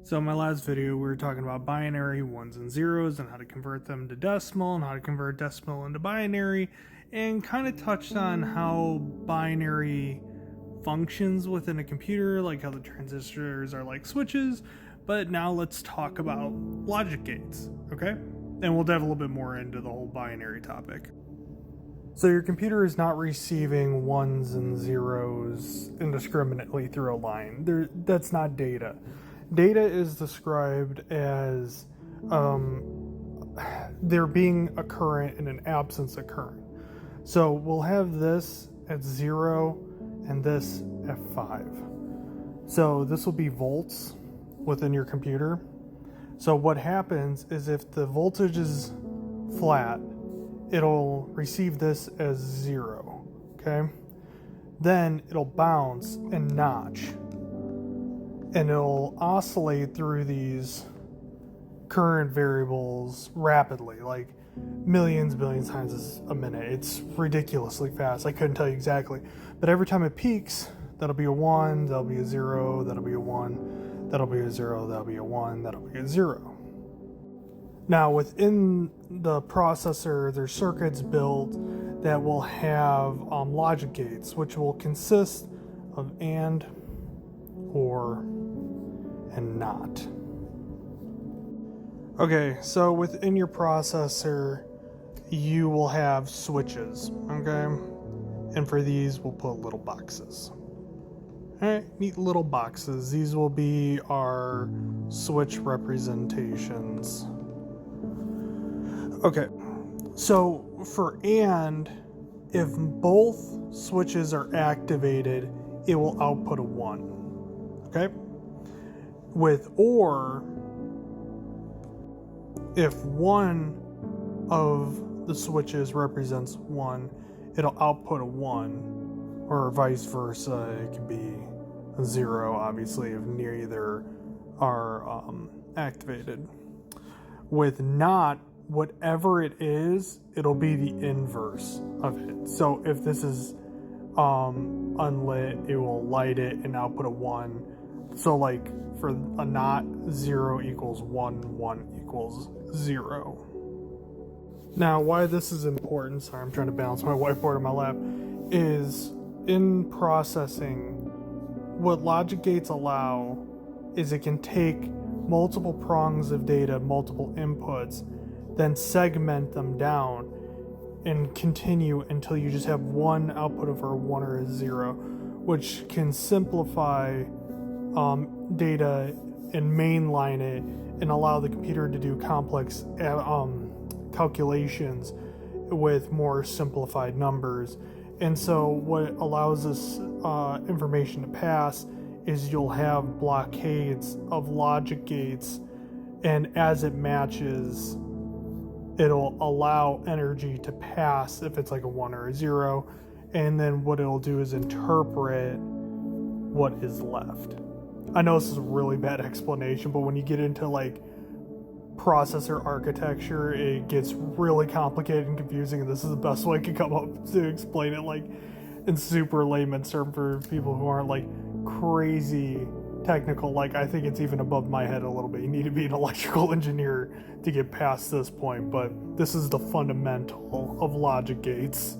So in my last video, we were talking about binary ones and zeros and how to convert them to decimal and how to convert decimal into binary, and kind of touched on how binary functions within a computer, like how the transistors are like switches. But now let's talk about logic gates, okay? And we'll dive a little bit more into the whole binary topic. So your computer is not receiving ones and zeros indiscriminately through a line. That's not data. Data is described as there being a current and an absence of current. So we'll have this at 0 and this at 5. So this will be volts within your computer. So what happens is if the voltage is flat, it'll receive this as 0, okay? Then it'll bounce and notch, and it'll oscillate through these current variables rapidly, like billions times a minute. It's ridiculously fast. I couldn't tell you exactly. But every time it peaks, that'll be a 1, that'll be a 0, that'll be a 1, that'll be a 0, that'll be a 1, that'll be a 0. Now, within the processor, there's circuits built that will have logic gates, which will consist of and, or, and not. Okay, so within your processor, you will have switches, okay? And for these, we'll put little boxes. Alright, neat little boxes. These will be our switch representations. Okay, so for and, if both switches are activated, it will output a 1. Okay? With or, if one of the switches represents 1, it'll output a 1, or vice versa. It could be a 0, obviously, if neither are activated. With not, whatever it is, it'll be the inverse of it. So if this is unlit, it will light it and output a 1. So like for a not, 0 equals 1, 1 equals 0. Now, why this is important, sorry, I'm trying to balance my whiteboard in my lap, is in processing, what logic gates allow is it can take multiple prongs of data, multiple inputs, then segment them down and continue until you just have one output of a 1 or a 0, which can simplify data and mainline it and allow the computer to do complex calculations with more simplified numbers. And so what allows this information to pass is you'll have blockades of logic gates, and as it matches, it'll allow energy to pass if it's like a 1 or a 0, and then what it'll do is interpret what is left. I know this is a really bad explanation, but when you get into like processor architecture, it gets really complicated and confusing, and this is the best way I can come up to explain it like in super layman's terms for people who aren't like crazy technical. Like, I think it's even above my head a little bit. You need to be an electrical engineer to get past this point, but this is the fundamental of logic gates.